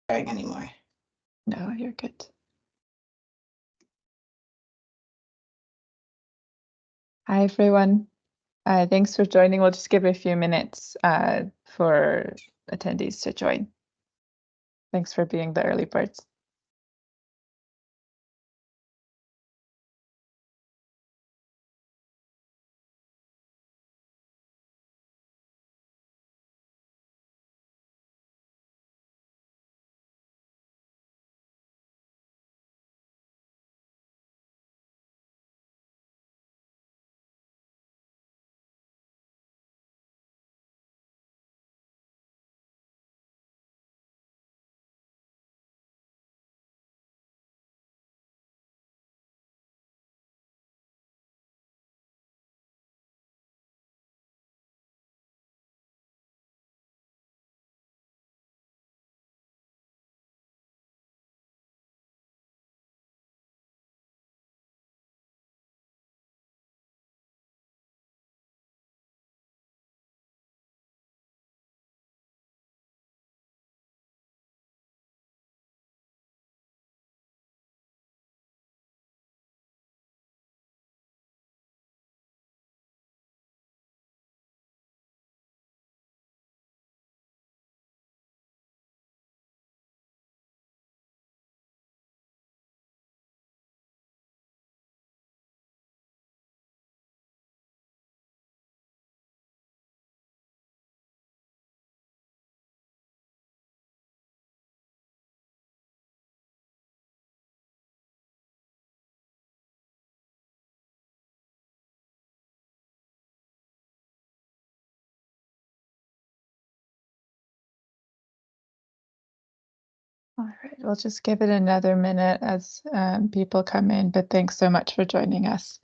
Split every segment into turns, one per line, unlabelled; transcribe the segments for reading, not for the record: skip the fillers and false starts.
going anymore.
No, you're good. Hi, everyone. Thanks for joining. We'll just give a few minutes for attendees to join. Thanks for being the early birds. All right, we'll just give it another minute as people come in, but thanks so much for joining us.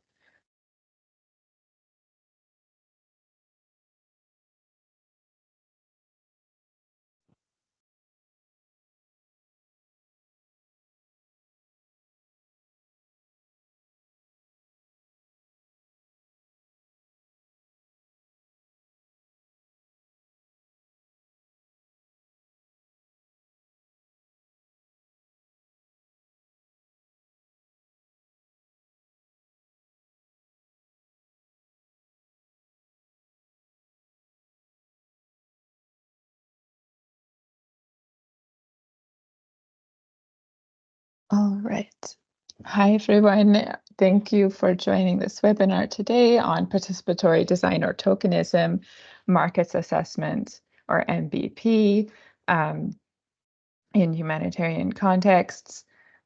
All right. Hi, everyone. Thank you for joining this webinar today on participatory design or tokenism, markets assessment or MBP in humanitarian contexts.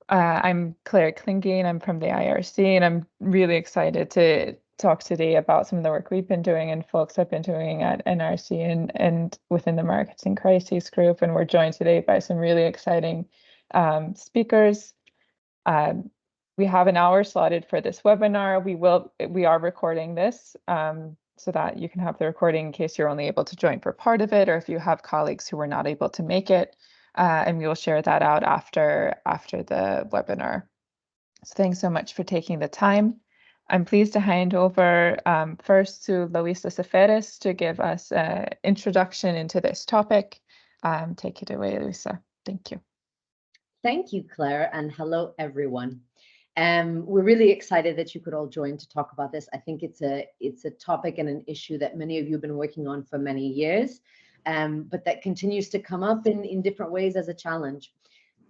I'm Claire Klinging. I'm from the IRC, and I'm really excited to talk today about some of the work we've been doing and folks have been doing at NRC and within the Markets and Crises group. And we're joined today by some really exciting speakers. We have an hour slotted for this webinar. We are recording this so that you can have the recording in case you're only able to join for part of it, or if you have colleagues who were not able to make it, and we will share that out after the webinar. So thanks so much for taking the time. I'm pleased to hand over first to Luisa Ceferes to give us an introduction into this topic. Take it away, Luisa. Thank you.
Thank you, Claire, and hello, everyone. We're really excited that you could all join to talk about this. I think it's a topic and an issue that many of you have been working on for many years, but that continues to come up in different ways as a challenge.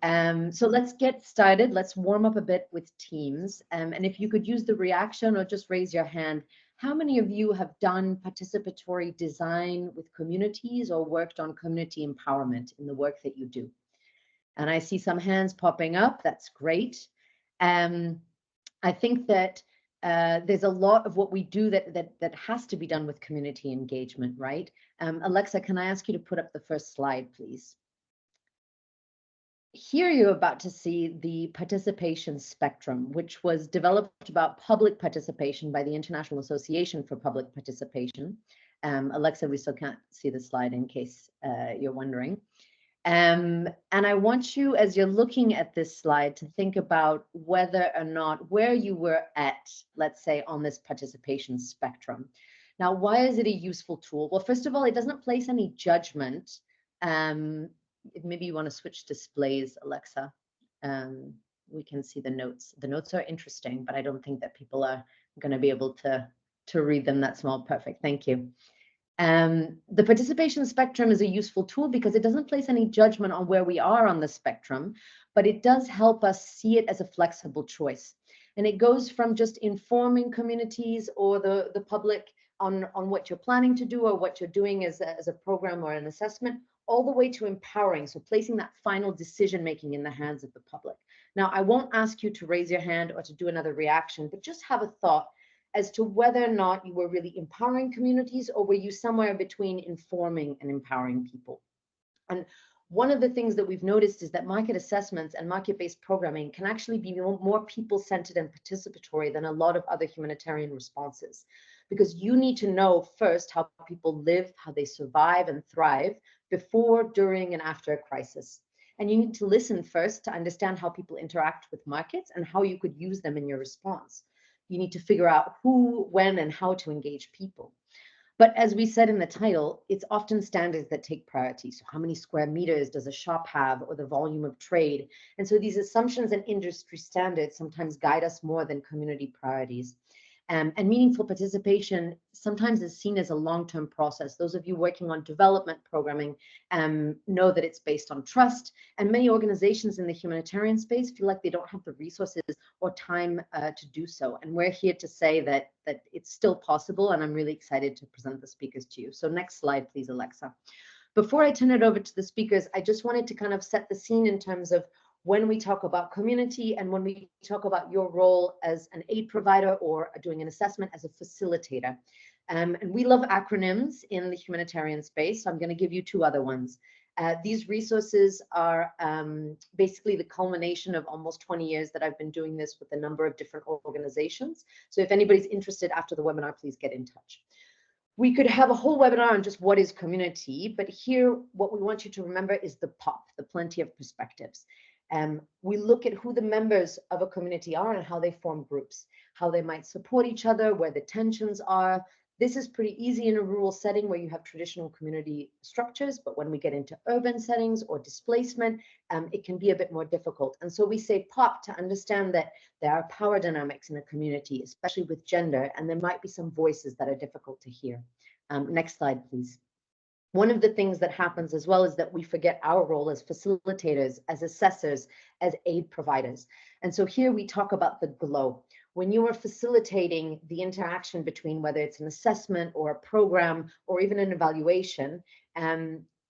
So let's get started. Let's warm up a bit with teams. And if you could use the reaction or just raise your hand, how many of you have done participatory design with communities or worked on community empowerment in the work that you do? And I see some hands popping up. That's great. I think that there's a lot of what we do that has to be done with community engagement, right? Alexa, can I ask you to put up the first slide, please? Here you're about to see the participation spectrum, which was developed about public participation by the International Association for Public Participation. Alexa, we still can't see the slide in case you're wondering. And I want you, as you're looking at this slide, to think about whether or not where you were at, let's say, on this participation spectrum. Now, why is it a useful tool? Well, first of all, it doesn't place any judgment maybe you want to switch displays, Alexa. We can see the notes. The notes are interesting, but I don't think that people are going to be able to read them that small. Perfect. Thank you. The participation spectrum is a useful tool because it doesn't place any judgment on where we are on the spectrum, but it does help us see it as a flexible choice. And it goes from just informing communities or the public on what you're planning to do or what you're doing as a program or an assessment, all the way to empowering, so placing that final decision-making in the hands of the public. Now, I won't ask you to raise your hand or to do another reaction, but just have a thought as to whether or not you were really empowering communities, or were you somewhere between informing and empowering people. And one of the things that we've noticed is that market assessments and market-based programming can actually be more people-centered and participatory than a lot of other humanitarian responses, because you need to know first how people live, how they survive and thrive before, during, and after a crisis. And you need to listen first to understand how people interact with markets and how you could use them in your response. You need to figure out who, when, and how to engage people. But as we said in the title, it's often standards that take priority. So how many square meters does a shop have, or the volume of trade? And so these assumptions and industry standards sometimes guide us more than community priorities. And meaningful participation sometimes is seen as a long-term process. Those of you working on development programming know that it's based on trust, and many organizations in the humanitarian space feel like they don't have the resources or time to do so. And we're here to say that it's still possible, and I'm really excited to present the speakers to you. So next slide, please, Alexa. Before I turn it over to the speakers, I just wanted to kind of set the scene in terms of when we talk about community and when we talk about your role as an aid provider or doing an assessment as a facilitator. And we love acronyms in the humanitarian space, so I'm going to give you two other ones. These resources are basically the culmination of almost 20 years that I've been doing this with a number of different organizations. So if anybody's interested after the webinar, please get in touch. We could have a whole webinar on just what is community, but here what we want you to remember is the POP, the plenty of perspectives. We look at who the members of a community are and how they form groups, how they might support each other, where the tensions are. This is pretty easy in a rural setting where you have traditional community structures, but when we get into urban settings or displacement, it can be a bit more difficult. And so we say POP to understand that there are power dynamics in a community, especially with gender, and there might be some voices that are difficult to hear. Next slide, please. One of the things that happens as well is that we forget our role as facilitators, as assessors, as aid providers. And so here we talk about the glow. When you are facilitating the interaction between whether it's an assessment or a program or even an evaluation,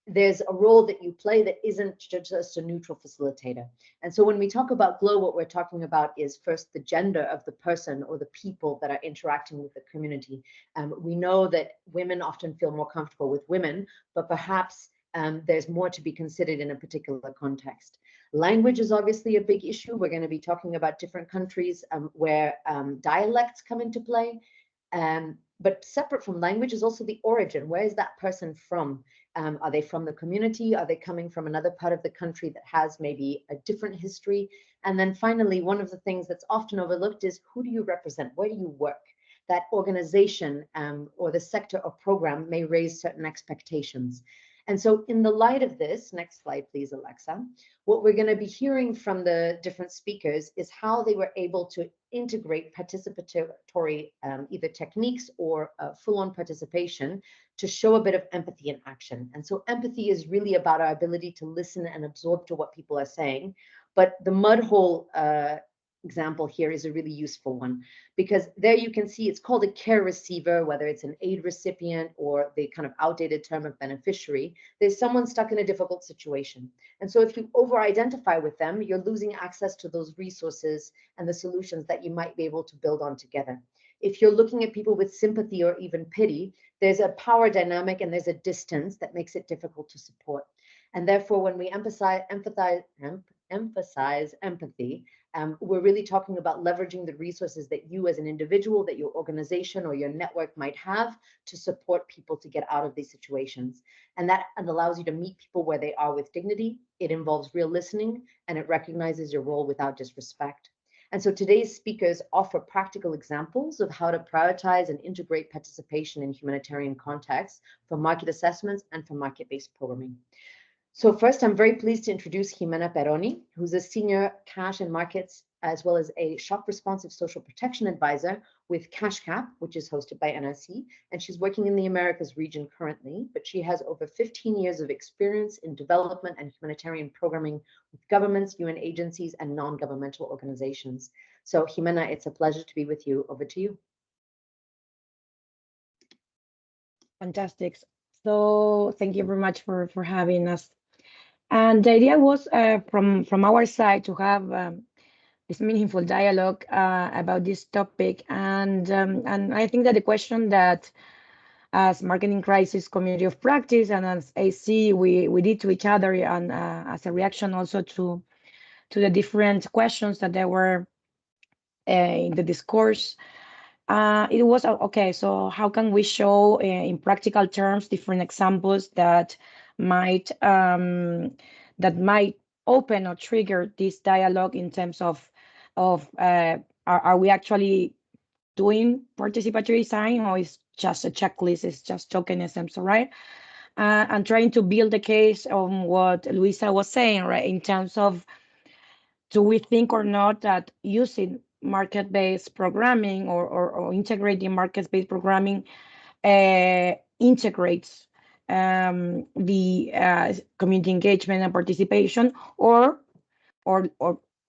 there's a role that you play that isn't just a neutral facilitator. And so when we talk about glow, what we're talking about is first the gender of the person or the people that are interacting with the community. We know that women often feel more comfortable with women, but perhaps there's more to be considered in a particular context. Language is obviously a big issue. We're going to be talking about different countries where dialects come into play. But separate from language is also the origin. Where is that person from? Are they from the community? Are they coming from another part of the country that has maybe a different history? And then finally, one of the things that's often overlooked is who do you represent? Where do you work? That organization or the sector or program may raise certain expectations. And so in the light of this, next slide, please, Alexa, what we're going to be hearing from the different speakers is how they were able to integrate participatory either techniques or full-on participation to show a bit of empathy in action. And so empathy is really about our ability to listen and absorb to what people are saying. But the mud hole example here is a really useful one, because there you can see it's called a care receiver, whether it's an aid recipient or the kind of outdated term of beneficiary. There's someone stuck in a difficult situation. And so if you over-identify with them, you're losing access to those resources and the solutions that you might be able to build on together. If you're looking at people with sympathy or even pity, there's a power dynamic and there's a distance that makes it difficult to support. And therefore, when we emphasize empathy, we're really talking about leveraging the resources that you as an individual, that your organization or your network might have to support people to get out of these situations. And that allows you to meet people where they are with dignity. It involves real listening, and it recognizes your role without disrespect. And so today's speakers offer practical examples of how to prioritize and integrate participation in humanitarian contexts for market assessments and for market-based programming. So first, I'm very pleased to introduce Jimena Peroni, who's a senior cash and markets, as well as a shock responsive social protection advisor with CashCap, which is hosted by NRC. And she's working in the Americas region currently, but she has over 15 years of experience in development and humanitarian programming with governments, UN agencies, and non-governmental organizations. So Jimena, it's a pleasure to be with you. Over to you.
Fantastic. So thank you very much for having us. And the idea was from our side to have this meaningful dialogue about this topic. And I think that the question that as marketing crisis community of practice and as AC we did to each other, and as a reaction also to the different questions that there were in the discourse, it was okay. So how can we show in practical terms different examples that might open or trigger this dialogue in terms of are we actually doing participatory design, or is just a checklist, it's just tokenism, so right? And trying to build the case on what Luisa was saying, right, in terms of do we think or not that using market-based programming or integrating market-based programming integrates the community engagement and participation, or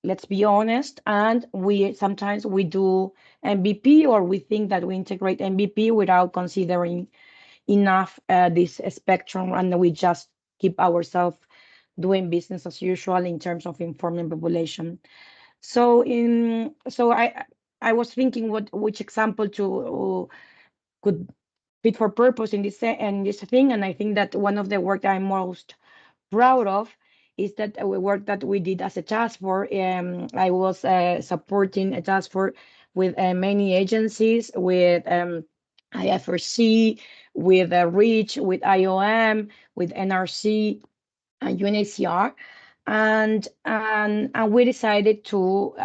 let's be honest, and sometimes we do MBP, or we think that we integrate MBP without considering enough this spectrum, and we just keep ourselves doing business as usual in terms of informing population. So I was thinking which example to could fit for purpose in this thing, and I think that one of the work I'm most proud of is that work that we did as a task force. I was supporting a task force with many agencies, with IFRC, with REACH, with IOM, with NRC, and UNHCR, and we decided to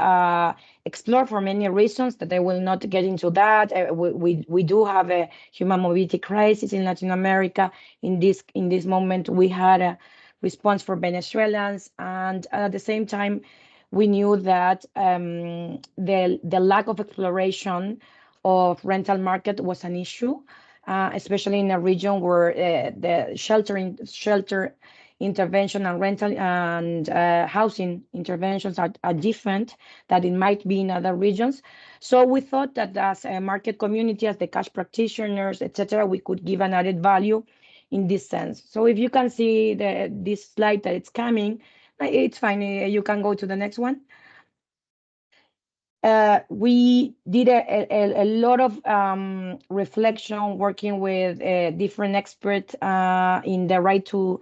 explore for many reasons that I will not get into that. We do have a human mobility crisis in Latin America. In this moment, we had a response for Venezuelans, and at the same time, we knew that the lack of exploration of rental market was an issue, especially in a region where the shelter intervention and rental and housing interventions are different that it might be in other regions. So we thought that as a market community, as the cash practitioners, etc., we could give an added value in this sense. So if you can see this slide that it's coming, it's fine. You can go to the next one. We did a lot of reflection, working with different experts in the right to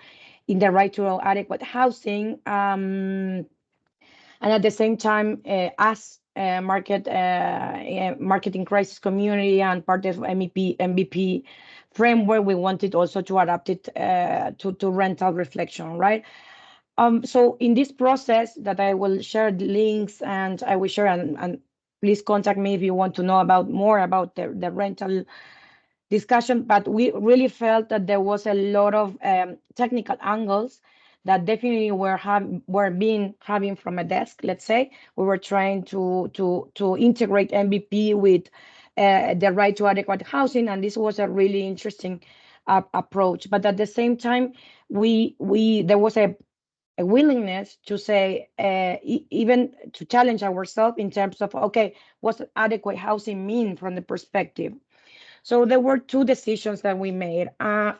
adequate housing, and at the same time, as marketing crisis community and part of MBP framework, we wanted also to adapt it to rental reflection, right? So in this process that I will share the links, and I will share, and please contact me if you want to know more about the rental discussion. But we really felt that there was a lot of technical angles that definitely were having from a desk. Let's say we were trying to integrate MBP with the right to adequate housing, and this was a really interesting approach. But at the same time, there was a willingness to say, even to challenge ourselves in terms of, okay, what's adequate housing mean from the perspective? So there were two decisions that we made.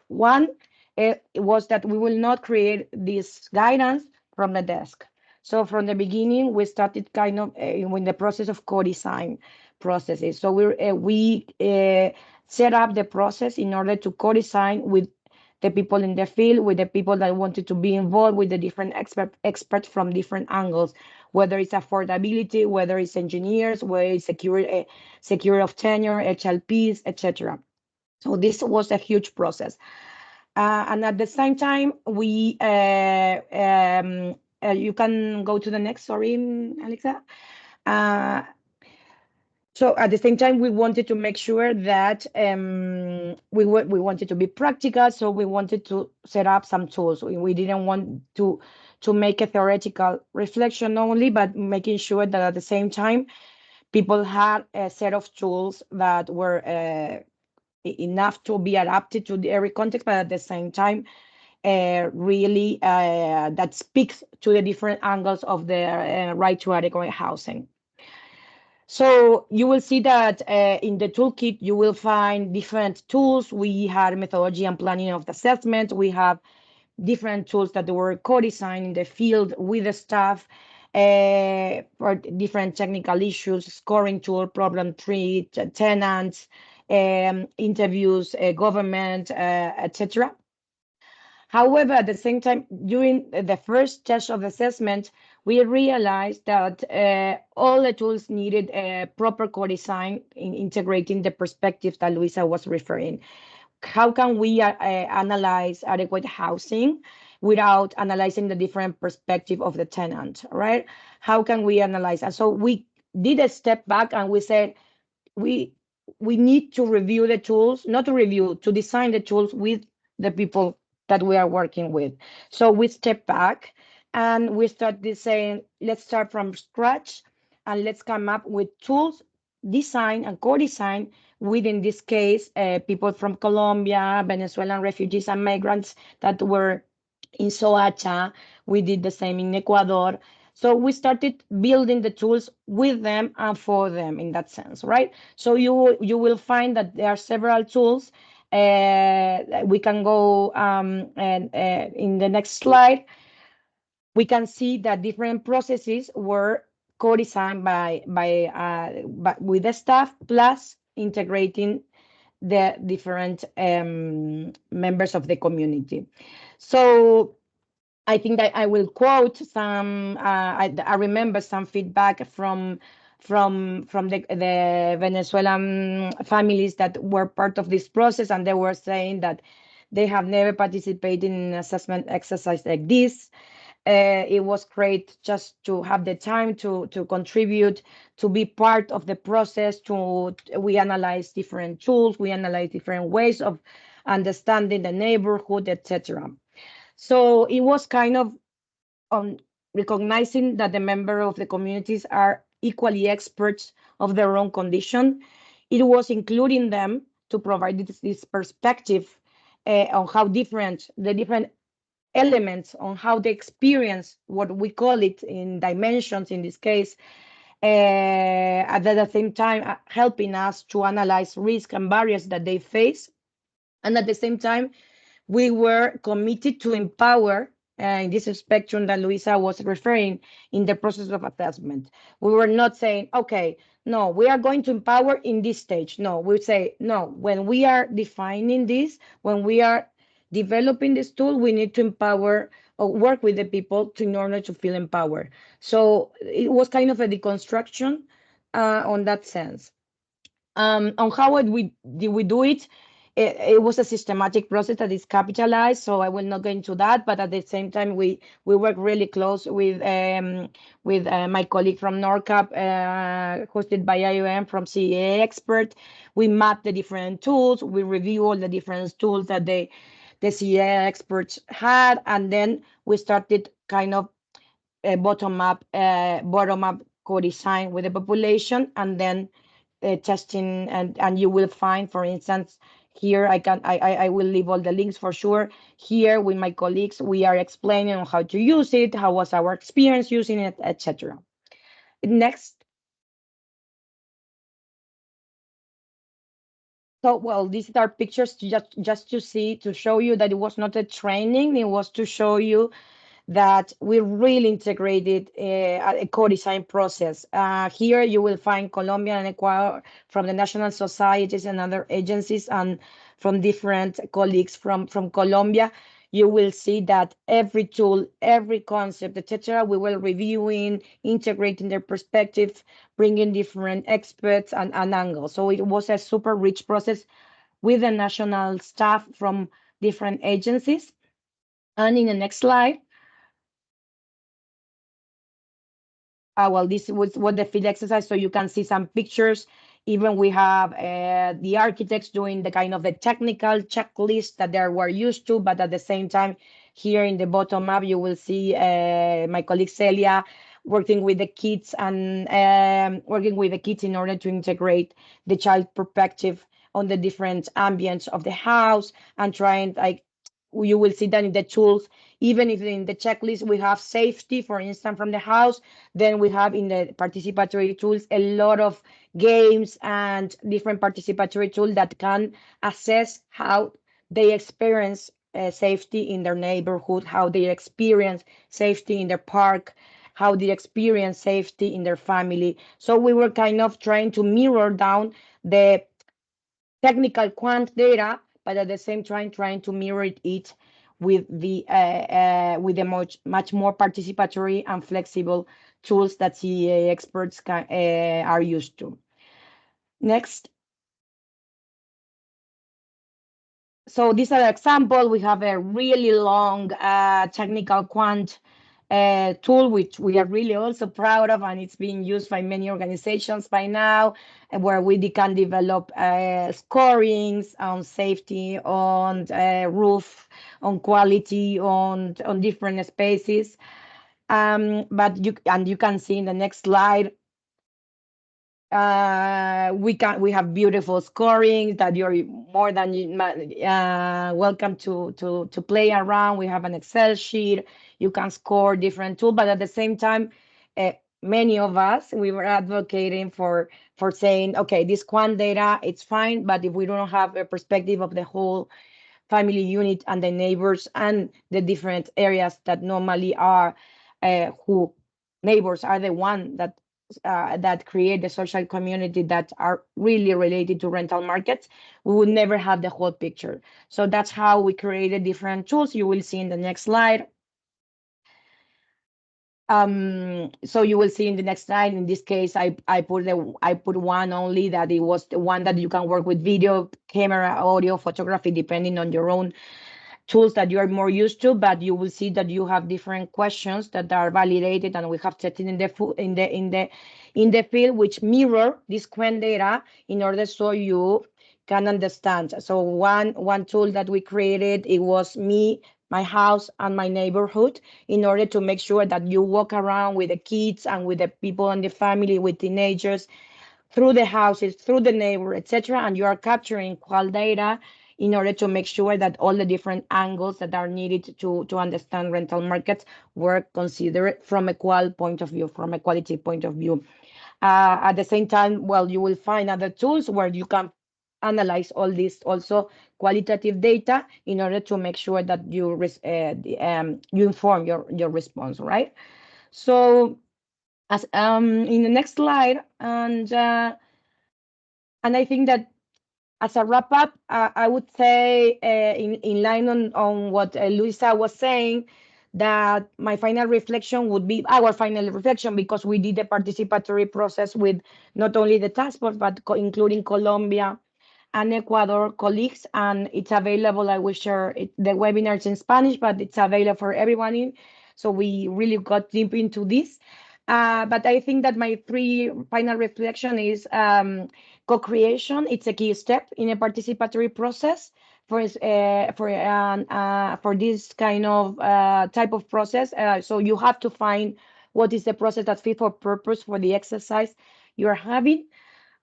One, it was that we will not create this guidance from the desk. So from the beginning, we started kind of in the process of co-design processes. So we set up the process in order to co-design with the people in the field, with the people that wanted to be involved, with the different experts from different angles, whether it's affordability, whether it's engineers, whether it's security of tenure, HLPs, etc. So this was a huge process. And at the same time, you can go to the next, sorry, Alexa. So at the same time, we wanted to make sure that we wanted to be practical. So we wanted to set up some tools. We didn't want to make a theoretical reflection only, but making sure that at the same time, people had a set of tools that were enough to be adapted to every context, but at the same time, really that speaks to the different angles of the right to adequate housing. So you will see that in the toolkit, you will find different tools. We had methodology and planning of the assessment. We have different tools that were co-designed in the field with the staff for different technical issues, scoring tool, problem tree, tenants, interviews, government, etc. However, at the same time, during the first test of assessment, we realized that all the tools needed a proper co-design in integrating the perspective that Luisa was referring. How can we analyze adequate housing without analyzing the different perspective of the tenant, right? How can we analyze? And so we did a step back and we said, we need to review the tools, not to review, to design the tools with the people that we are working with. So we step back and we started saying, let's start from scratch and let's come up with tools, design and co-design with, in this case, people from Colombia, Venezuelan refugees and migrants that were in Soacha. We did the same in Ecuador. So we started building the tools with them and for them in that sense, right? So you will find that there are several tools. We can go and in the next slide, we can see that different processes were co-designed with the staff, plus integrating the different members of the community. So I think that I will quote some. I remember some feedback from the Venezuelan families that were part of this process, and they were saying that they have never participated in an assessment exercise like this. It was great just to have the time to contribute, to be part of the process. We analyze different tools, we analyze different ways of understanding the neighborhood, etc. So it was kind of recognizing that the members of the communities are equally experts of their own condition. It was including them to provide this perspective on how the different elements on how they experience what we call it in dimensions in this case, at the same time helping us to analyze risk and barriers that they face. And at the same time, we were committed to empower in this spectrum that Luisa was referring in the process of assessment. We were not saying, okay, no, we are going to empower in this stage. No, we say, no, when we are defining this, when we are developing this tool, we need to empower or work with the people in order to feel empowered. So it was kind of a deconstruction on that sense. On how did we do it? It was a systematic process that is capitalized, so I will not go into that. But at the same time, we work really close with my colleague from NORCAP, hosted by IOM from CEA Expert. We map the different tools. We review all the different tools that the CEA experts had, and then we started kind of a bottom up co-design with the population, and then testing, and you will find, for instance, here I will leave all the links for sure. Here with my colleagues, we are explaining on how to use it, how was our experience using it, etc. Next. So, well, these are pictures just to see, to show you that it was not a training, it was to show you that we really integrated a co-design process. Here you will find Colombia and Ecuador from the national societies and other agencies, and from different colleagues from Colombia. You will see that every tool, every concept, etc., we will reviewing, integrating their perspective, bringing different experts and angles. So it was a super rich process with the national staff from different agencies. And in the next slide, well, this was what the field exercise. So you can see some pictures. even we have the architects doing the kind of the technical checklist that they were used to, but at the same time, here in the bottom up, you will see my colleague Celia working with the kids and working with the kids in order to integrate the child perspective on the different ambience of the house and trying, like, you will see that in the tools, even if in the checklist we have safety, for instance, from the house, then we have in the participatory tools a lot of games and different participatory tools that can assess how they experience safety in their neighborhood, how they experience safety in their park, how they experience safety in their family. So we were kind of trying to mirror down the technical quant data, but at the same time trying to mirror it with the much more participatory and flexible tools that CEA experts are used to. Next. So this is an example. We have a really long technical quant tool, which we are really also proud of, and it's being used by many organizations by now, where we can develop scorings on safety, on roof, on quality, on different spaces. But you can see in the next slide, we have beautiful scoring that you're more than welcome to play around. We have an Excel sheet. You can score different tools, but at the same time, many of us, we were advocating for saying, okay, this quant data, it's fine, but if we don't have a perspective of the whole family unit and the neighbors and the different areas that normally are who neighbors are the one that create the social community that are really related to rental markets, we would never have the whole picture. So that's how we created different tools. You will see in the next slide. So you will see in the next slide, in this case, I put one only, that it was the one that you can work with video, camera, audio, photography, depending on your own tools that you are more used to, but you will see that you have different questions that are validated, and we have set it in the field, which mirror this quant data in order so you can understand. So one tool that we created, it was me, my house, and my neighborhood, in order to make sure that you walk around with the kids and with the people in the family, with teenagers, through the houses, through the neighbor, etc., and you are capturing qual data in order to make sure that all the different angles that are needed to understand rental markets were considered from a qual point of view, from a quality point of view. At the same time, well, you will find other tools where you can analyze all this also qualitative data in order to make sure that you inform your response, right? So as in the next slide, and I think that as a wrap up, I would say in line on what Luisa was saying, that my final reflection would be our final reflection, because we did a participatory process with not only the task force, but including Colombia and Ecuador colleagues, and it's available. I will share the webinars in Spanish, but it's available for everyone. So we really got deep into this. But I think that my final reflection is co-creation. It's a key step in a participatory process for this kind of type of process. So you have to find what is the process that's fit for purpose for the exercise you're having.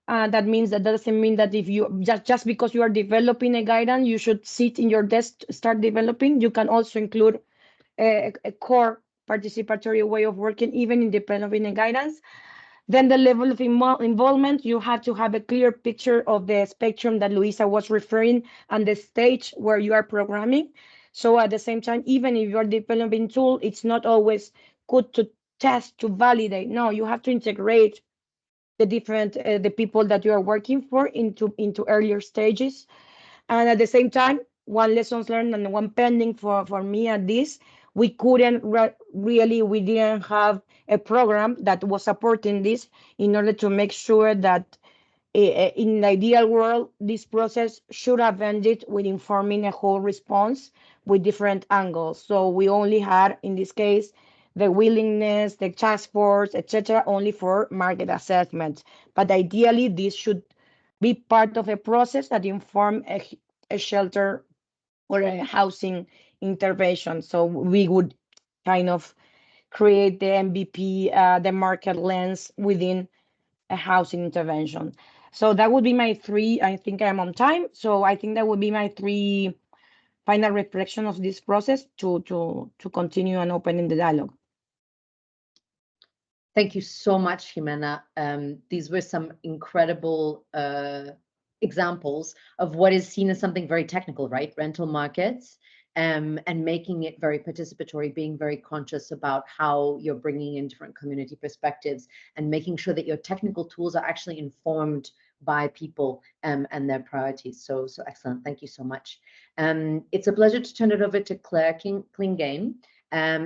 That means that doesn't mean that if you just because you are developing a guidance, you should sit in your desk, start developing. You can also include a core participatory way of working, even in developing a guidance. Then the level of involvement, you have to have a clear picture of the spectrum that Luisa was referring and the stage where you are programming. So at the same time, even if you are developing tool, it's not always good to test, to validate. No, you have to integrate the different the people that you are working for into earlier stages. And at the same time, one lessons learned and one pending for me at this, we couldn't we didn't have a program that was supporting this in order to make sure that in the ideal world, this process should have ended with informing a whole response with different angles. So we only had, in this case, the willingness, the task force, etc., only for market assessment. But ideally, this should be part of a process that inform a shelter or a housing intervention. So we would kind of create the MBP, the market lens within a housing intervention. So that would be my three. I think I'm on time. So I think that would be my three final reflection of this process to continue and opening the dialogue.
Thank you so much, Jimena. These were some incredible examples of what is seen as something very technical, right? Rental markets, and making it very participatory, being very conscious about how you're bringing in different community perspectives and making sure that your technical tools are actually informed by people and their priorities. So excellent. Thank you so much. It's a pleasure to turn it over to Claire Klingame,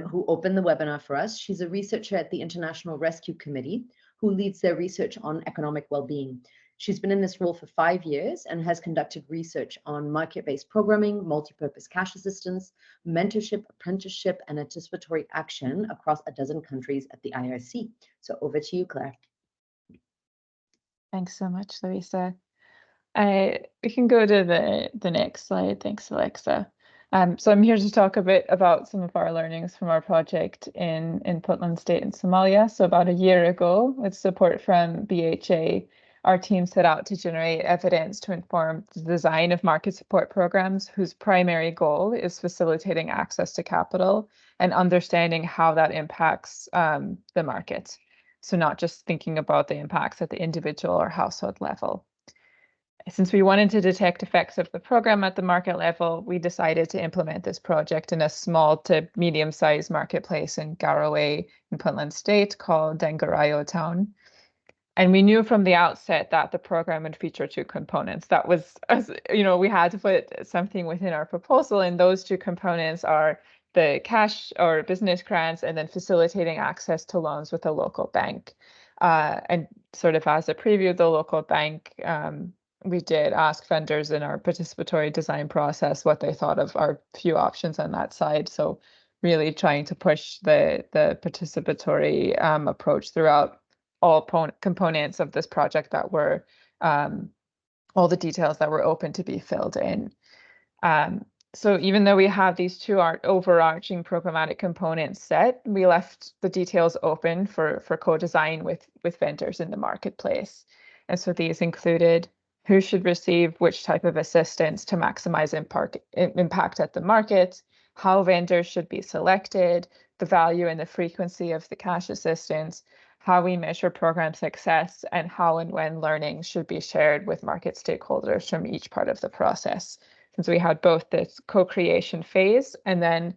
who opened the webinar for us. She's a researcher at the International Rescue Committee, who leads their research on economic well-being. She's been in this role for 5 years and has conducted research on market-based programming, multi-purpose cash assistance, mentorship, apprenticeship, and anticipatory action across a dozen countries at the IRC. So over to you, Claire.
Thanks so much, Larissa. We can go to the next slide. Thanks, Alexa. So I'm here to talk a bit about some of our learnings from our project in Puntland State in Somalia. So about a year ago, with support from BHA, our team set out to generate evidence to inform the design of market support programs whose primary goal is facilitating access to capital and understanding how that impacts the market. So not just thinking about the impacts at the individual or household level. Since we wanted to detect effects of the program at the market level, we decided to implement this project in a small to medium-sized marketplace in Garowe in Puntland State called Dengarayo Town. And we knew from the outset that the program would feature two components. That was, we had to put something within our proposal, and those two components are the cash or business grants and then facilitating access to loans with a local bank. And sort of as a preview, the local bank, we did ask vendors in our participatory design process what they thought of our few options on that side. So really trying to push the participatory approach throughout all components of this project that were all the details that were open to be filled in. So even though we have these two overarching programmatic components set, we left the details open for co-design with vendors in the marketplace. And so these included who should receive which type of assistance to maximize impact at the market, how vendors should be selected, the value and the frequency of the cash assistance, how we measure program success, and how and when learning should be shared with market stakeholders from each part of the process. Since we had both this co-creation phase and then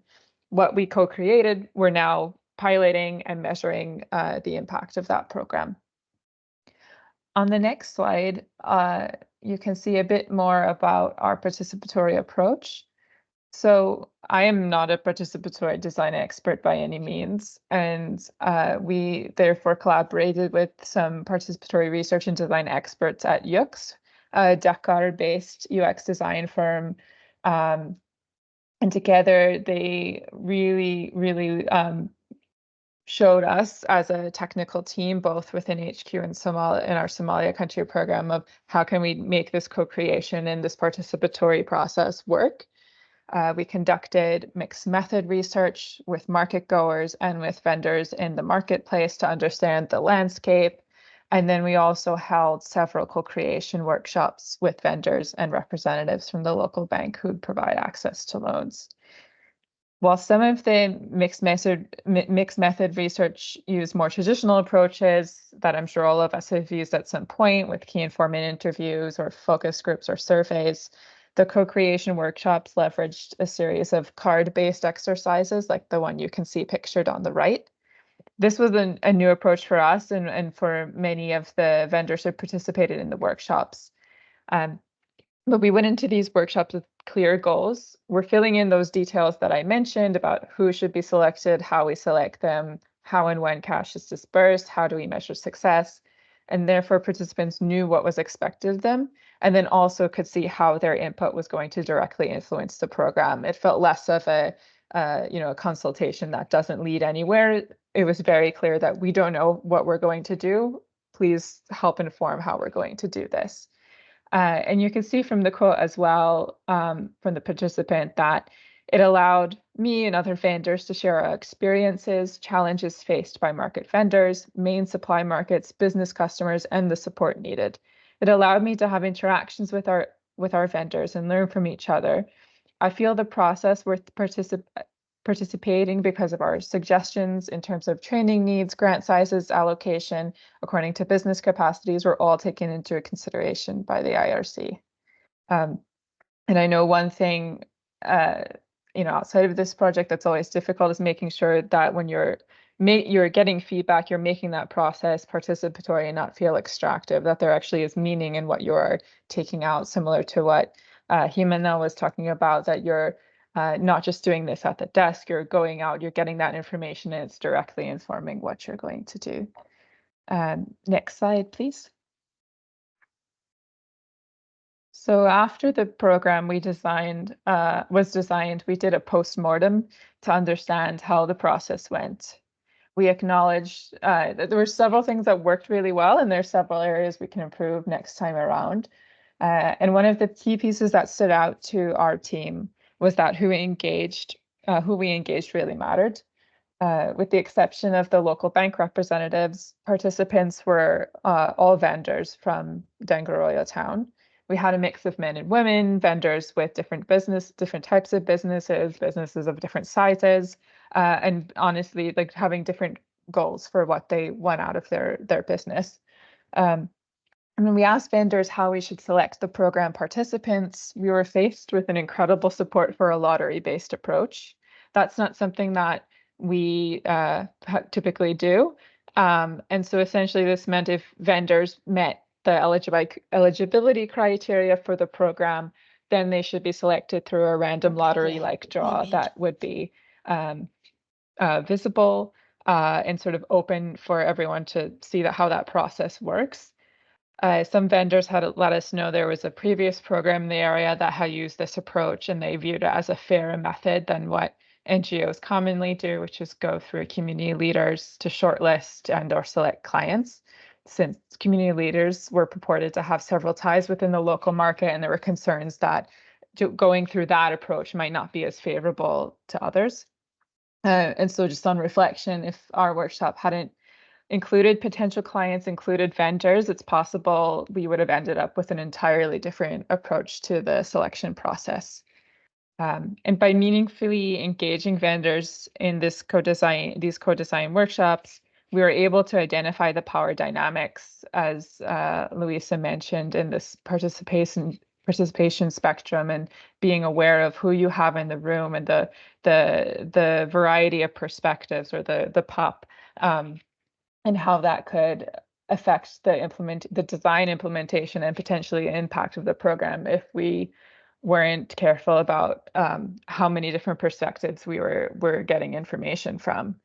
what we co-created, we're now piloting and measuring the impact of that program. On the next slide, you can see a bit more about our participatory approach. So I am not a participatory design expert by any means, and we therefore collaborated with some participatory research and design experts at UX, a Dakar-based UX design firm. And together they really showed us as a technical team, both within HQ and in our Somalia country program, of how can we make this co-creation and this participatory process work. We conducted mixed method research with market goers and with vendors in the marketplace to understand the landscape. And then we also held several co-creation workshops with vendors and representatives from the local bank who would provide access to loans. While some of the mixed method research used more traditional approaches that I'm sure all of us have used at some point with key informant interviews or focus groups or surveys, the co-creation workshops leveraged a series of card-based exercises like the one you can see pictured on the right. This was a new approach for us and for many of the vendors who participated in the workshops. But we went into these workshops with clear goals. We're filling in those details that I mentioned about who should be selected, how we select them, how and when cash is dispersed, how do we measure success, and therefore participants knew what was expected of them, and then also could see how their input was going to directly influence the program. It felt less of a consultation that doesn't lead anywhere. It was very clear that we don't know what we're going to do. Please help inform how we're going to do this. And you can see from the quote as well, from the participant, that it allowed me and other vendors to share our experiences, challenges faced by market vendors, main supply markets, business customers, and the support needed. It allowed me to have interactions with our vendors and learn from each other. I feel the process worth participating because of our suggestions in terms of training needs, grant sizes, allocation, according to business capacities, were all taken into consideration by the IRC. And I know one thing, outside of this project that's always difficult is making sure that when you're getting feedback, you're making that process participatory and not feel extractive, that there actually is meaning in what you're taking out, similar to what Jimena was talking about, that you're not just doing this at the desk, you're going out, you're getting that information, and it's directly informing what you're going to do. Next slide, please. So after the program was designed, we did a post-mortem to understand how the process went. We acknowledged that there were several things that worked really well, and there's several areas we can improve next time around. And one of the key pieces that stood out to our team was that who we engaged really mattered. With the exception of the local bank representatives, participants were all vendors from Dengoroyo town. We had a mix of men and women, vendors with different types of businesses of different sizes, and honestly, like having different goals for what they want out of their business. And when we asked vendors how we should select the program participants, we were faced with an incredible support for a lottery-based approach. That's not something that we typically do. And so essentially this meant if vendors met the eligibility criteria for the program, then they should be selected through a random lottery-like draw that would be visible and sort of open for everyone to see how that process works. Some vendors had let us know there was a previous program in the area that had used this approach, and they viewed it as a fairer method than what NGOs commonly do, which is go through community leaders to shortlist and or select clients. Since community leaders were purported to have several ties within the local market, and there were concerns that going through that approach might not be as favorable to others. And so just on reflection, if our workshop hadn't included potential clients, included vendors, it's possible we would have ended up with an entirely different approach to the selection process. And by meaningfully engaging vendors in these co-design workshops, we were able to identify the power dynamics, as Louisa mentioned, in this participation spectrum, and being aware of who you have in the room and the variety of perspectives, or the pop, and how that could affect the design implementation and potentially impact of the program if we weren't careful about how many different perspectives we were getting information from.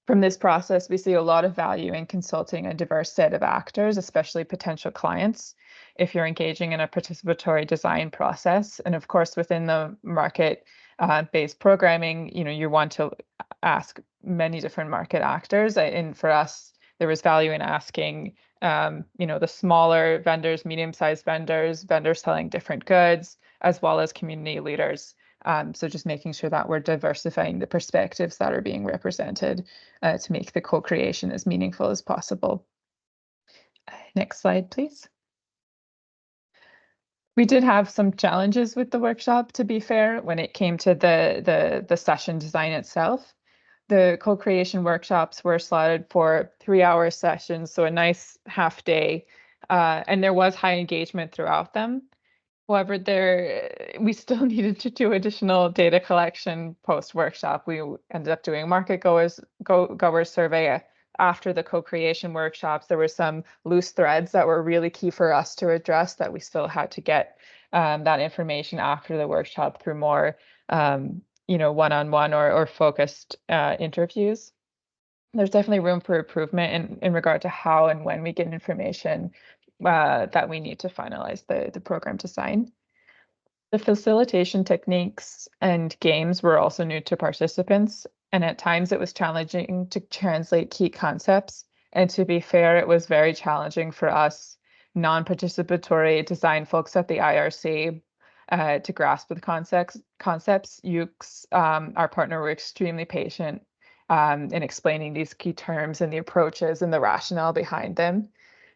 From this process, we see a lot of value in consulting a diverse set of actors, especially potential clients, if you're engaging in a participatory design process. And of course, within the market-based programming, you want to ask many different market actors. And for us, there was value in asking the smaller vendors, medium-sized vendors selling different goods, as well as community leaders. So just making sure that we're diversifying the perspectives that are being represented to make the co-creation as meaningful as possible. Next slide, please. We did have some challenges with the workshop, to be fair, when it came to the session design itself. The co-creation workshops were slotted for 3-hour sessions, so a nice half day, and there was high engagement throughout them. However, we still needed to do additional data collection post-workshop. We ended up doing market goers survey after the co-creation workshops. There were some loose threads that were really key for us to address that we still had to get that information after the workshop through more one-on-one or focused interviews. There's definitely room for improvement in regard to how and when we get information that we need to finalize the program design. The facilitation techniques and games were also new to participants, and at times it was challenging to translate key concepts. And to be fair, it was very challenging for us non-participatory design folks at the IRC to grasp the concepts. UX, our partner, were extremely patient in explaining these key terms and the approaches and the rationale behind them.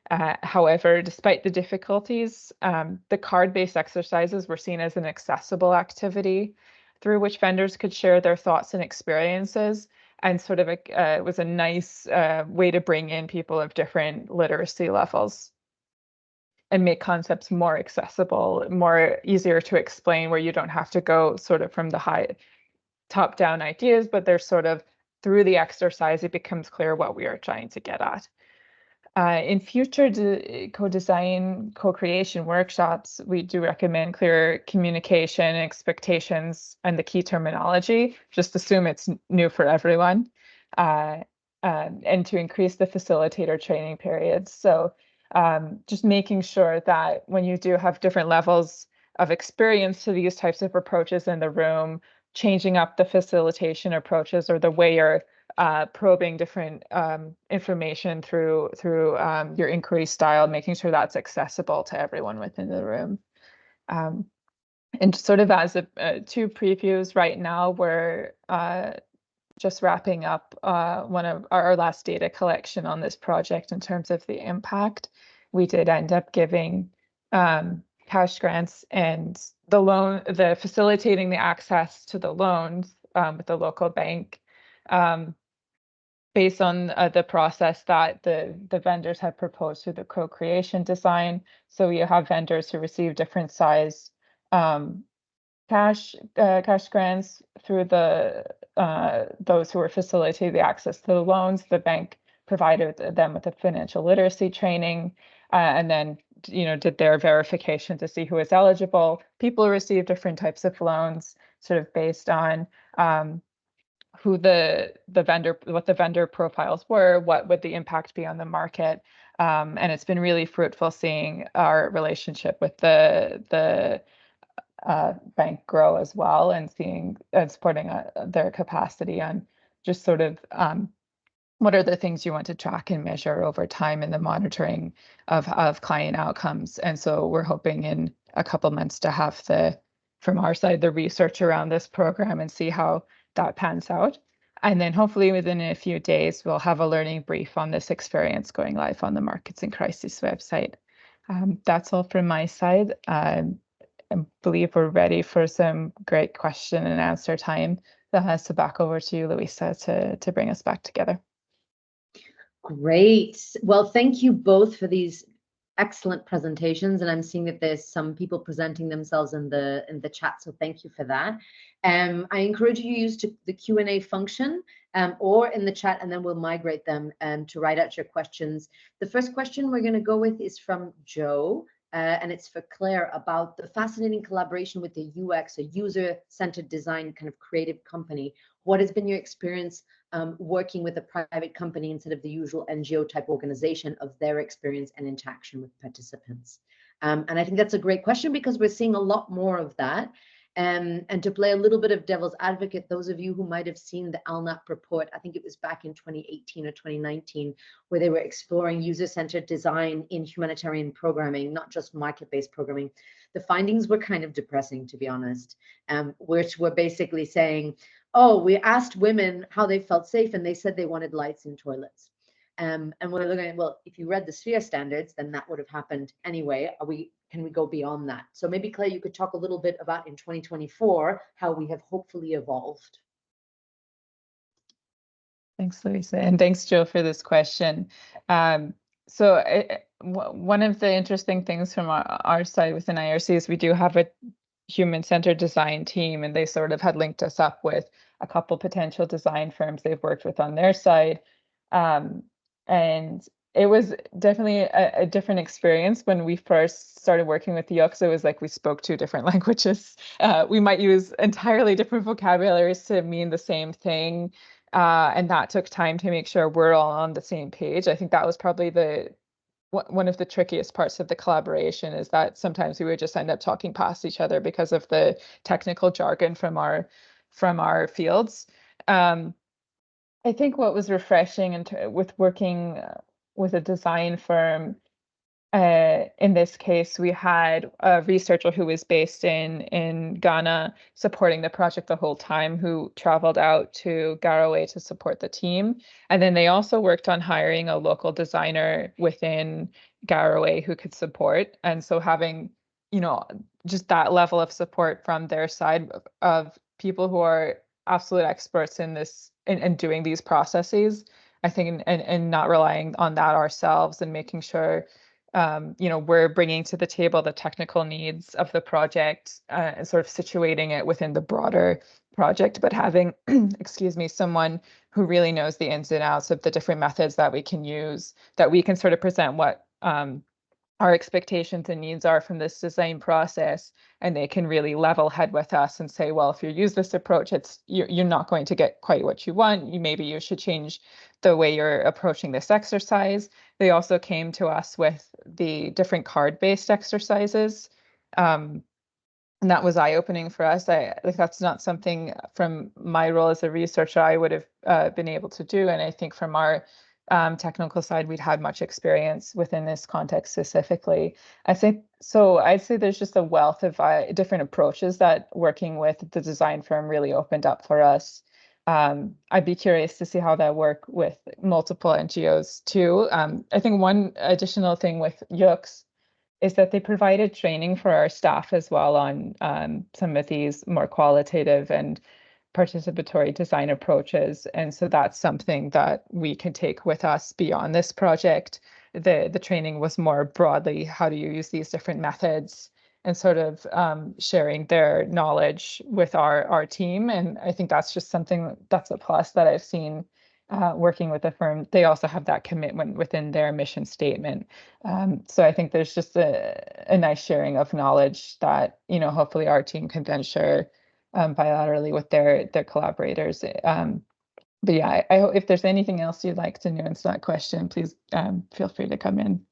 However, despite the difficulties, the card-based exercises were seen as an accessible activity through which vendors could share their thoughts and experiences, and sort of it was a nice way to bring in people of different literacy levels and make concepts more accessible, more easier to explain, where you don't have to go sort of from the high top-down ideas, but they're sort of through the exercise, it becomes clear what we are trying to get at. In future co-design, co-creation workshops, we do recommend clear communication, expectations, and the key terminology. Just assume it's new for everyone, and to increase the facilitator training periods. So just making sure that when you do have different levels of experience to these types of approaches in the room, changing up the facilitation approaches or the way you're probing different information through your inquiry style, making sure that's accessible to everyone within the room. And sort of as two previews right now, we're just wrapping up one of our last data collection on this project in terms of the impact. We did end up giving cash grants and the facilitating the access to the loans with the local bank based on the process that the vendors have proposed through the co-creation design. So you have vendors who receive different size cash grants through those who were facilitating the access to the loans. The bank provided them with a financial literacy training, and then did their verification to see who is eligible. People receive different types of loans, sort of based on who what the vendor profiles were, what would the impact be on the market, and it's been really fruitful seeing our relationship with the bank grow as well, and seeing and supporting their capacity on just sort of what are the things you want to track and measure over time in the monitoring of client outcomes. And so we're hoping in a couple months to have from our side, the research around this program and see how that pans out. And then hopefully within a few days, we'll have a learning brief on this experience going live on the Markets in Crisis website. That's all from my side. I believe we're ready for some great question and answer time. So back over to you, Louisa, to bring us back together.
Great. Well, thank you both for these excellent presentations, and I'm seeing that there's some people presenting themselves in the chat, so thank you for that. I encourage you to use the Q&A function or in the chat, and then we'll migrate them to write out your questions. The first question we're going to go with is from Joe, and it's for Claire, about the fascinating collaboration with the UX, a user-centered design kind of creative company. What has been your experience working with a private company instead of the usual NGO type organization, of their experience and interaction with participants? And I think that's a great question, because we're seeing a lot more of that. And to play a little bit of devil's advocate, those of you who might have seen the ALNAP report, I think it was back in 2018 or 2019, where they were exploring user-centered design in humanitarian programming, not just market-based programming. The findings were kind of depressing, to be honest, which were basically saying, oh, we asked women how they felt safe, and they said they wanted lights in toilets. And we're looking at, well, if you read the sphere standards, then that would have happened anyway. Can we go beyond that? So maybe, Claire, you could talk a little bit about in 2024, how we have hopefully evolved.
Thanks, Louisa, and thanks, Joe, for this question. So one of the interesting things from our side within IRC is we do have a human-centered design team, and they sort of had linked us up with a couple potential design firms they've worked with on their side. And it was definitely a different experience when we first started working with the UX. It was like we spoke two different languages. We might use entirely different vocabularies to mean the same thing. And that took time to make sure we're all on the same page. I think that was probably one of the trickiest parts of the collaboration, is that sometimes we would just end up talking past each other because of the technical jargon from our fields. I think what was refreshing with working with a design firm in this case, we had a researcher who was based in Ghana supporting the project the whole time, who traveled out to Garowe to support the team. And then they also worked on hiring a local designer within Garowe who could support. And so having, just that level of support from their side of people who are absolute experts in this and doing these processes, I think, and not relying on that ourselves, and making sure we're bringing to the table the technical needs of the project and sort of situating it within the broader project, but having, excuse me, someone who really knows the ins and outs of the different methods that we can use, that we can sort of present what our expectations and needs are from this design process, and they can really level head with us and say, well, if you use this approach, you're not going to get quite what you want. Maybe you should change the way you're approaching this exercise. They also came to us with the different card-based exercises. And that was eye-opening for us. That's not something from my role as a researcher I would have been able to do. And I think from our technical side, we'd had much experience within this context specifically. I'd say there's just a wealth of different approaches that working with the design firm really opened up for us. I'd be curious to see how that work with multiple NGOs too. I think one additional thing with YUCS is that they provided training for our staff as well on some of these more qualitative and participatory design approaches. And so that's something that we can take with us beyond this project. The training was more broadly, how do you use these different methods, and sort of sharing their knowledge with our team. And I think that's just something that's a plus that I've seen working with the firm. They also have that commitment within their mission statement. So I think there's just a nice sharing of knowledge that, hopefully our team can then share bilaterally with their collaborators. But yeah, I hope if there's anything else you'd like to nuance that question, please feel free to come in.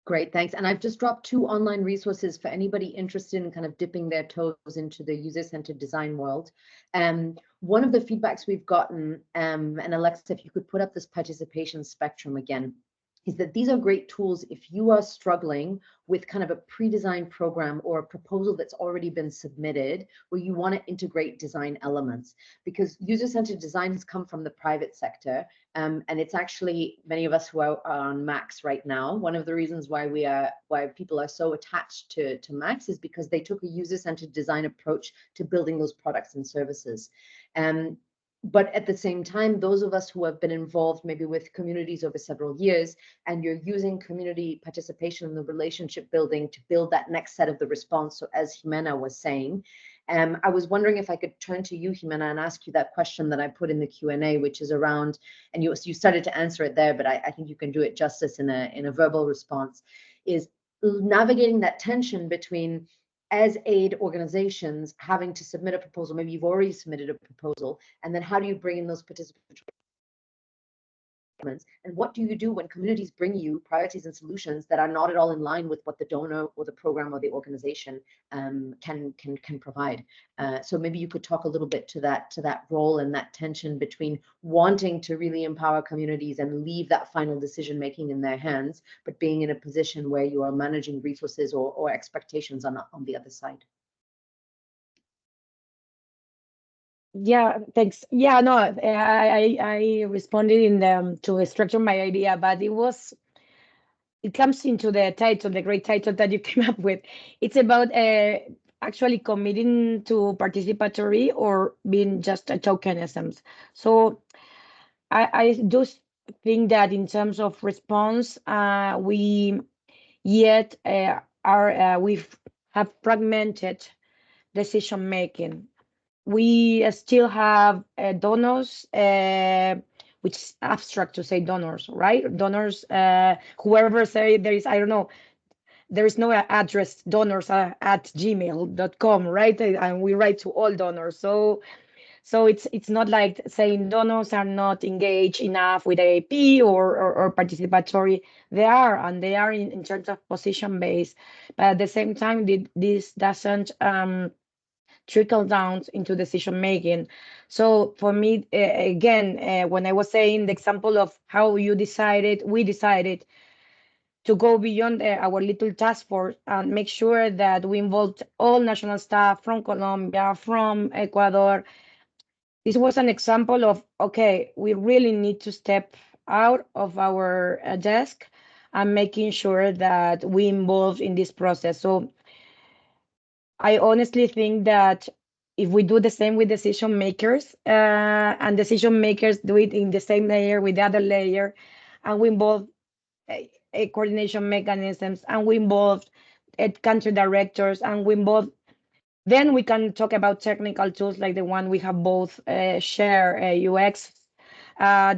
Great, thanks. And I've just dropped 2 online resources for anybody interested in kind of dipping their toes into the user-centered design world. One of the feedbacks we've gotten, and Alexa, if you could put up this participation spectrum again, is that these are great tools if you are struggling with kind of a pre-designed program or a proposal that's already been submitted, where you want to integrate design elements, because user-centered design has come from the private sector. And it's actually many of us who are on Max right now. One of the reasons why people are so attached to Max is because they took a user-centered design approach to building those products and services. But at the same time, those of us who have been involved maybe with communities over several years, and you're using community participation in the relationship building to build that next set of the response. So as Jimena was saying, I was wondering if I could turn to you, Jimena, and ask you that question that I put in the Q&A, which is around, and you started to answer it there, but I think you can do it justice in a verbal response, is navigating that tension between, as aid organizations, having to submit a proposal. Maybe you've already submitted a proposal, and then how do you bring in those participatory elements? And what do you do when communities bring you priorities and solutions that are not at all in line with what the donor or the program or the organization can provide? So maybe you could talk a little bit to that role and that tension between wanting to really empower communities and leave that final decision making in their hands, but being in a position where you are managing resources or expectations on the other side.
Yeah, thanks. Yeah, no, I responded in to structure my idea, but it comes into the title, the great title that you came up with. It's about actually committing to participatory or being just a tokenism. So I do think that in terms of response, we yet we have fragmented decision making. We still have donors, which is abstract to say donors, right? Donors, whoever say there is, I don't know, there is no address, donors at gmail.com, right? And we write to all donors. So it's not like saying donors are not engaged enough with AAP or participatory. They are, and they are in terms of position base. But at the same time, this doesn't trickle down into decision making. So for me, again, when I was saying the example of how we decided to go beyond our little task force and make sure that we involved all national staff from Colombia, from Ecuador. This was an example of, okay, we really need to step out of our desk and making sure that we involve in this process. So I honestly think that if we do the same with decision makers, and decision makers do it in the same layer with the other layer, and we involve coordination mechanisms, and we involve country directors, and we involve, then we can talk about technical tools like the one we have both share, UX,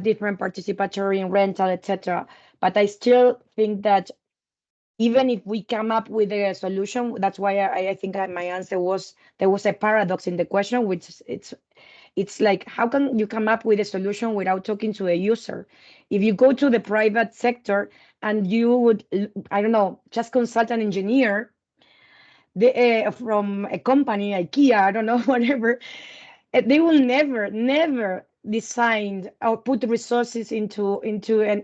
different participatory and rental, etc. But I still think that even if we come up with a solution, that's why I think that my answer was, there was a paradox in the question, which it's like, how can you come up with a solution without talking to a user? If you go to the private sector and you would, I don't know, just consult an engineer from a company, IKEA, I don't know, whatever, they will never design or put resources into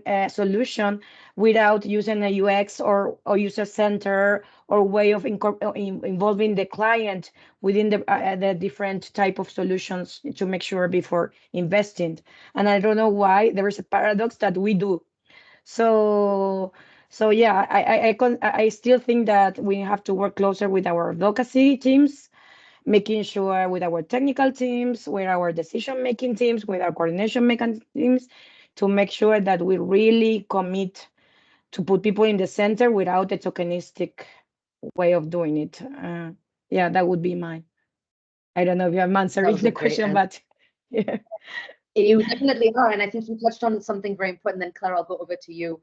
a solution without using a UX or user center or way of involving the client within the different type of solutions to make sure before investing. And I don't know why there is a paradox that we do. So yeah, I still think that we have to work closer with our advocacy teams, making sure with our technical teams, with our decision-making teams, with our coordination teams, to make sure that we really commit to put people in the center without a tokenistic way of doing it. Yeah, that would be mine. I don't know if I'm answering the question, but yeah.
You definitely are, and I think you touched on something very important. Then Claire, I'll go over to you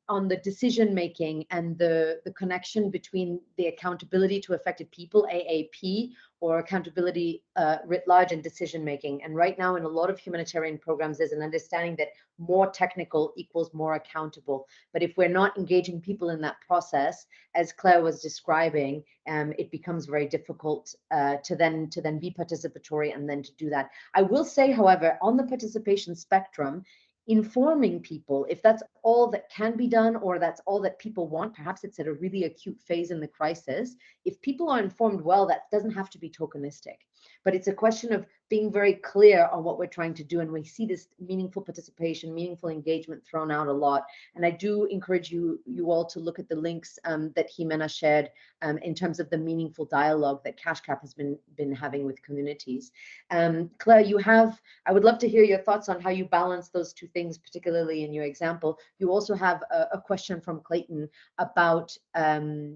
on the decision making and the connection between the accountability to affected people, AAP, or accountability writ large and decision making. And right now in a lot of humanitarian programs, there's an understanding that more technical equals more accountable. But if we're not engaging people in that process, as Claire was describing, it becomes very difficult to then be participatory and then to do that. I will say, however, on the participation spectrum, informing people, if that's all that can be done or that's all that people want, perhaps it's at a really acute phase in the crisis, if people are informed well, that doesn't have to be tokenistic, but it's a question of being very clear on what we're trying to do. And we see this meaningful participation, meaningful engagement thrown out a lot. And I do encourage you all to look at the links that Jimena shared in terms of the meaningful dialogue that CashCap has been having with communities. Claire, I would love to hear your thoughts on how you balance those two things, particularly in your example. You also have a question from Clayton about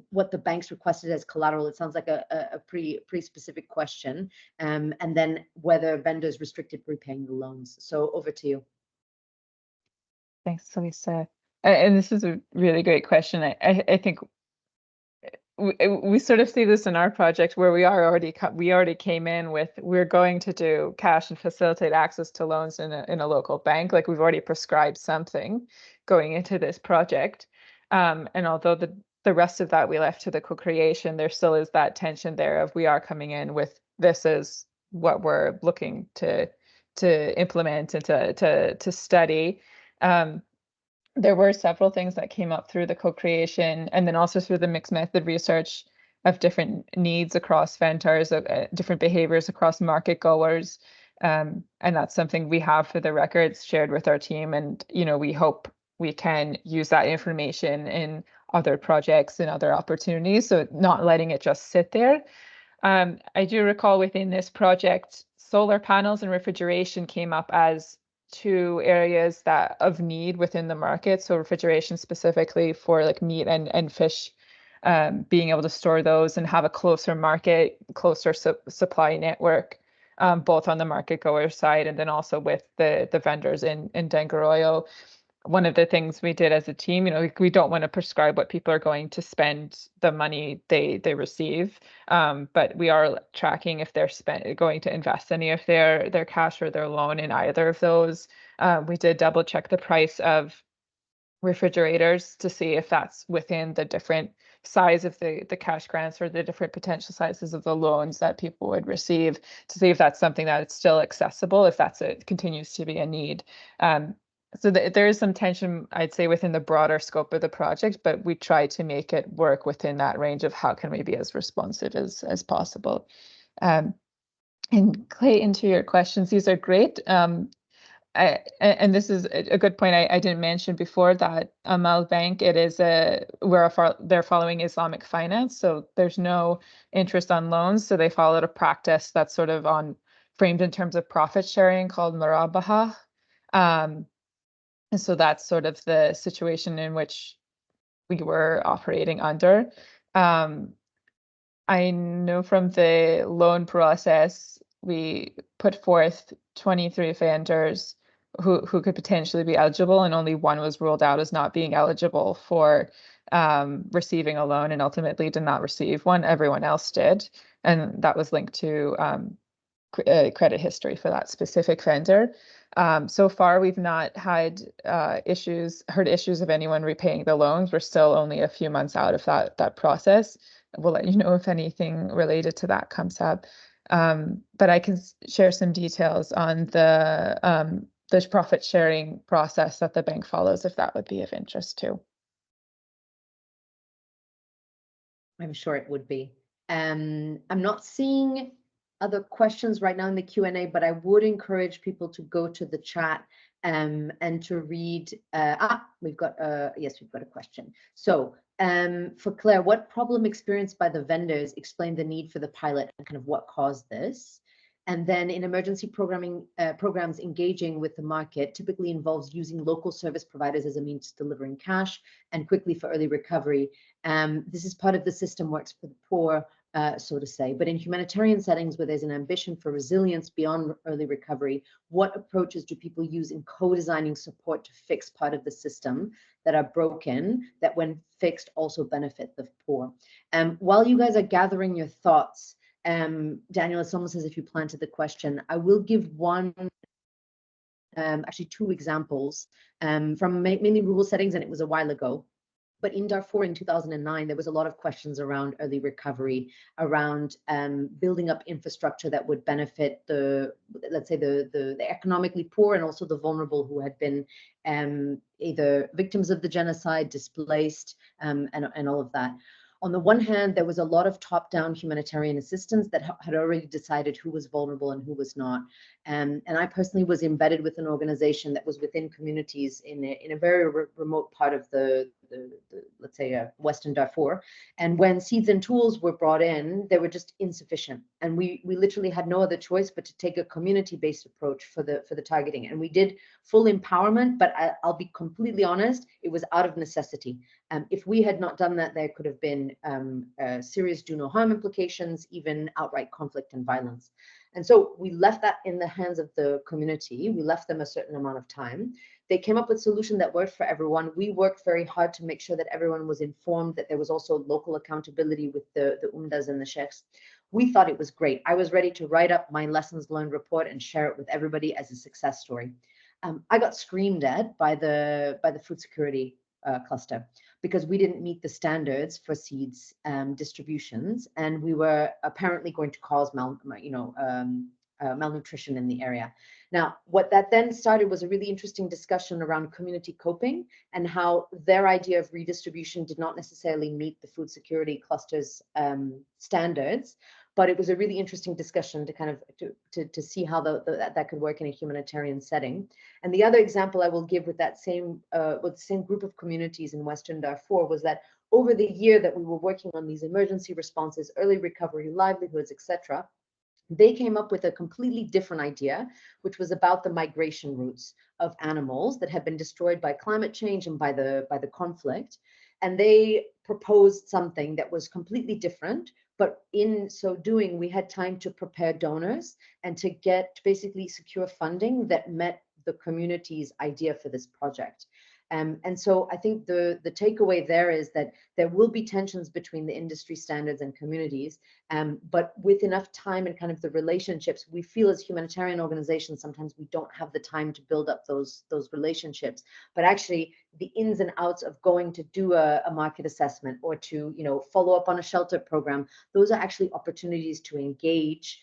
what the banks requested as collateral. It sounds like a pretty specific question. And then whether vendors restricted repaying the loans. So over to you.
Thanks, Lisa. And this is a really great question. I think we sort of see this in our project where we already came in with, we're going to do cash and facilitate access to loans in a local bank. Like, we've already prescribed something going into this project. And although the rest of that we left to the co-creation, there still is that tension there of, we are coming in with, this is what we're looking to implement and to study. There were several things that came up through the co-creation, and then also through the mixed method research of different needs across vendors, different behaviors across market goers. And that's something we have for the records shared with our team. And, we hope we can use that information in other projects and other opportunities. So not letting it just sit there. I do recall within this project, solar panels and refrigeration came up as two areas of need within the market. So refrigeration specifically for like meat and fish, being able to store those and have a closer market, closer supply network, both on the market goer side and then also with the vendors in Dengoroyo. One of the things we did as a team, we don't want to prescribe what people are going to spend the money they receive, but we are tracking if they're going to invest any of their cash or their loan in either of those. We did double check the price of refrigerators to see if that's within the different size of the cash grants or the different potential sizes of the loans that people would receive to see if that's something that is still accessible, if continues to be a need. So there is some tension, I'd say, within the broader scope of the project, but we try to make it work within that range of how can we be as responsive as possible. And Clayton, to your questions, these are great. And this is a good point I didn't mention before, that Amal Bank, they're following Islamic finance, so there's no interest on loans, so they followed a practice that's sort of framed in terms of profit sharing called murabaha. And so that's sort of the situation in which we were operating under. I know from the loan process, we put forth 23 vendors who could potentially be eligible, and only one was ruled out as not being eligible for receiving a loan and ultimately did not receive one. Everyone else did, and that was linked to credit history for that specific vendor. So far, we've not had heard issues of anyone repaying the loans. We're still only a few months out of that process. We'll let you know if anything related to that comes up. But I can share some details on the profit sharing process that the bank follows, if that would be of interest too.
I'm sure it would be. I'm not seeing other questions right now in the Q&A, but I would encourage people to go to the chat and to read. We've got a question. So for Claire, what problem experienced by the vendors explained the need for the pilot and kind of what caused this? And then in emergency programs, engaging with the market typically involves using local service providers as a means to delivering cash and quickly for early recovery. This is part of the system works for the poor, so to say. But in humanitarian settings where there's an ambition for resilience beyond early recovery, what approaches do people use in co-designing support to fix part of the system that are broken, that when fixed also benefit the poor? While you guys are gathering your thoughts, Daniel, it's almost as if you planted the question. I will give actually two examples from mainly rural settings, and it was a while ago. But in Darfur in 2009, there was a lot of questions around early recovery, around building up infrastructure that would benefit let's say the economically poor and also the vulnerable who had been either victims of the genocide, displaced, and all of that. On the one hand, there was a lot of top-down humanitarian assistance that had already decided who was vulnerable and who was not. And I personally was embedded with an organization that was within communities in a very remote part of the let's say Western Darfur. And when seeds and tools were brought in, they were just insufficient. And we literally had no other choice but to take a community-based approach for the targeting. And we did full empowerment, but I'll be completely honest, it was out of necessity. If we had not done that, there could have been serious do no harm implications, even outright conflict and violence. And so we left that in the hands of the community. We left them a certain amount of time. They came up with a solution that worked for everyone. We worked very hard to make sure that everyone was informed, that there was also local accountability with the umdas and the sheikhs. We thought it was great. I was ready to write up my lessons learned report and share it with everybody as a success story. I got screamed at by the food security cluster because we didn't meet the standards for seeds distributions, and we were apparently going to cause malnutrition in the area. Now, what that then started was a really interesting discussion around community coping and how their idea of redistribution did not necessarily meet the food security cluster's standards. But it was a really interesting discussion to kind of to see how that could work in a humanitarian setting. And the other example I will give with that same group of communities in Western Darfur was that over the year that we were working on these emergency responses, early recovery, livelihoods, etc., they came up with a completely different idea, which was about the migration routes of animals that had been destroyed by climate change and by the conflict. And they proposed something that was completely different. But in so doing, we had time to prepare donors and to basically secure funding that met the community's idea for this project. And so I think the takeaway there is that there will be tensions between the industry standards and communities, but with enough time and kind of the relationships, we feel as humanitarian organizations, sometimes we don't have the time to build up those relationships. But actually the ins and outs of going to do a market assessment or to, you know, follow up on a shelter program, those are actually opportunities to engage,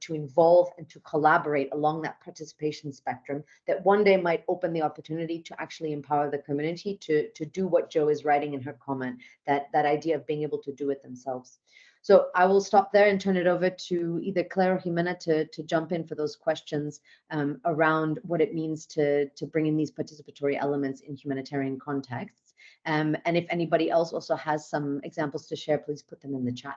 to involve and to collaborate along that participation spectrum that one day might open the opportunity to actually empower the community to do what Jo is writing in her comment, that idea of being able to do it themselves. So I will stop there and turn it over to either Claire or Jimena to jump in for those questions around what it means to bring in these participatory elements in humanitarian contexts. And if anybody else also has some examples to share, please put them in the chat.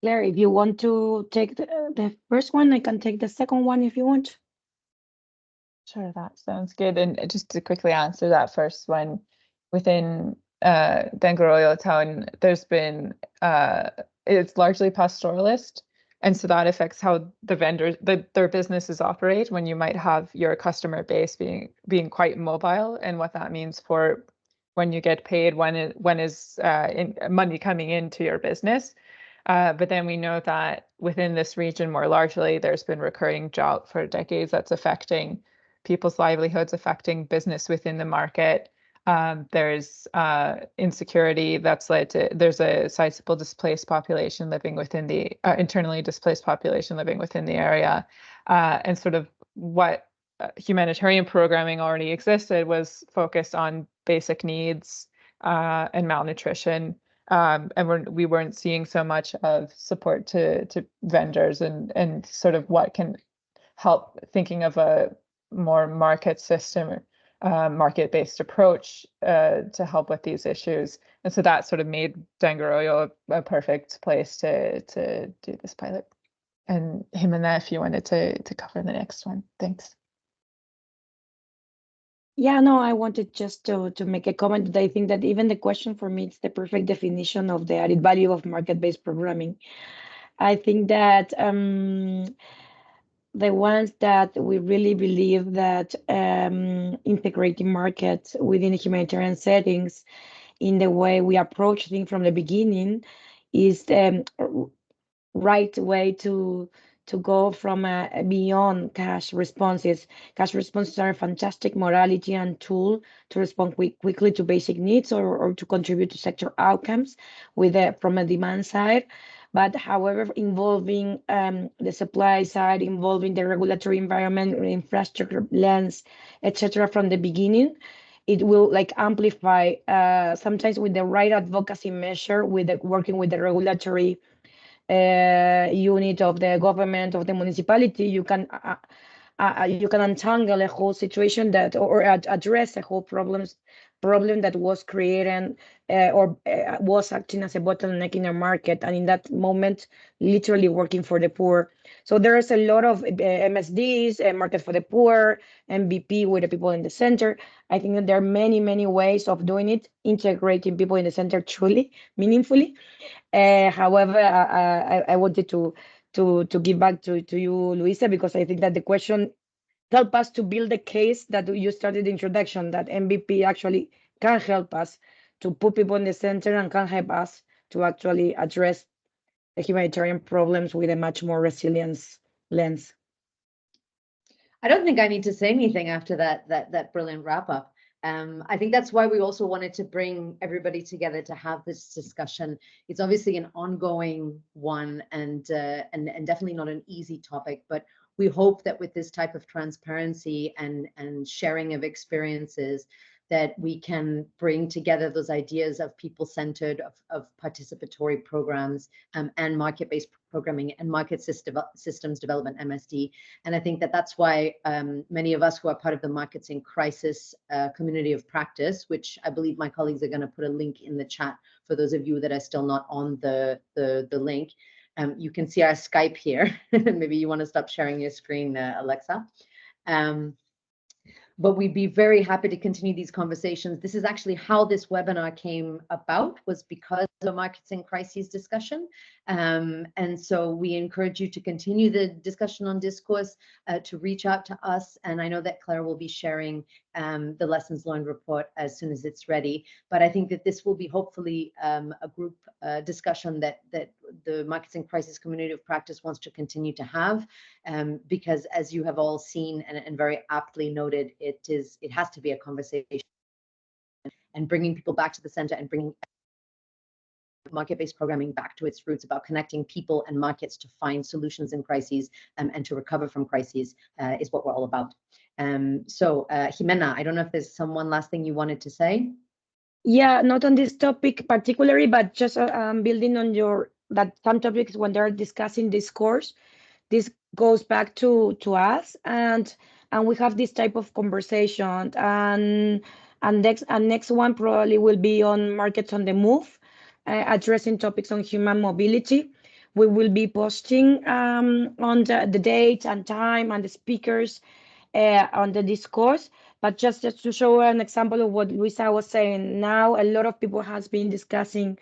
Claire, if you want to take the first one, I can take the second one if you want.
Sure, that sounds good. And just to quickly answer that first one, within Dengoroyo town, there's been, it's largely pastoralist. And so that affects how the vendors, their businesses operate when you might have your customer base being quite mobile, and what that means for when you get paid, when is money coming into your business. But then we know that within this region more largely, there's been recurring drought for decades that's affecting people's livelihoods, affecting business within the market. There's insecurity that's led to, there's a sizable displaced population living within the, internally displaced population living within the area. And sort of what humanitarian programming already existed was focused on basic needs and malnutrition. And we weren't seeing so much of support to vendors and sort of what can help, thinking of a more market system, market-based approach to help with these issues. And so that sort of made Dengoroyo a perfect place to do this pilot. And Jimena, if you wanted to cover the next one, thanks.
Yeah, no, I wanted just to make a comment that I think that even the question for me, it's the perfect definition of the added value of market-based programming. I think that the ones that we really believe that integrating markets within humanitarian settings in the way we approach things from the beginning is the right way to go from beyond cash responses. Cash responses are a fantastic modality and tool to respond quickly to basic needs or to contribute to sector outcomes from a demand side. But however, involving the supply side, involving the regulatory environment, infrastructure lens, etc. from the beginning, it will like amplify sometimes with the right advocacy measure, with working with the regulatory unit of the government, of the municipality, you can untangle a whole situation that or address a whole problem that was created or was acting as a bottleneck in a market, and in that moment literally working for the poor. So there's a lot of MSDs, market for the poor, MBP with the people in the center. I think that there are many ways of doing it, integrating people in the center truly, meaningfully. However, I wanted to give back to you, Luisa, because I think that the question helped us to build the case that you started the introduction, that MBP actually can help us to put people in the center and can help us to actually address the humanitarian problems with a much more resilience lens.
I don't think I need to say anything after that brilliant wrap up. I think that's why we also wanted to bring everybody together to have this discussion. It's obviously an ongoing one and definitely not an easy topic, but we hope that with this type of transparency and sharing of experiences, that we can bring together those ideas of people-centered, of participatory programs, and market-based programming and market systems development, MSD. And I think that that's why many of us who are part of the Markets in Crisis community of practice, which I believe my colleagues are going to put a link in the chat for those of you that are still not on the link. You can see our Skype here. Maybe you want to stop sharing your screen, Alexa. but we'd be very happy to continue these conversations. This is actually how this webinar came about, was because of the markets in crises discussion. And so we encourage you to continue the discussion on discourse, to reach out to us. And I know that Claire will be sharing the lessons learned report as soon as it's ready. But I think that this will be hopefully a group discussion that the markets in crisis community of practice wants to continue to have, because as you have all seen and very aptly noted, it has to be a conversation, and bringing people back to the center and bringing market-based programming back to its roots about connecting people and markets to find solutions in crises and to recover from crises is what we're all about. So Jimena, I don't know if there's one last thing you wanted to say.
Yeah, not on this topic particularly, but just building on that some topics when they're discussing this course, this goes back to us, and we have this type of conversation, and next one probably will be on markets on the move, addressing topics on human mobility. We will be posting on the date and time and the speakers on the discourse. But just to show an example of what Luisa was saying, now a lot of people has been discussing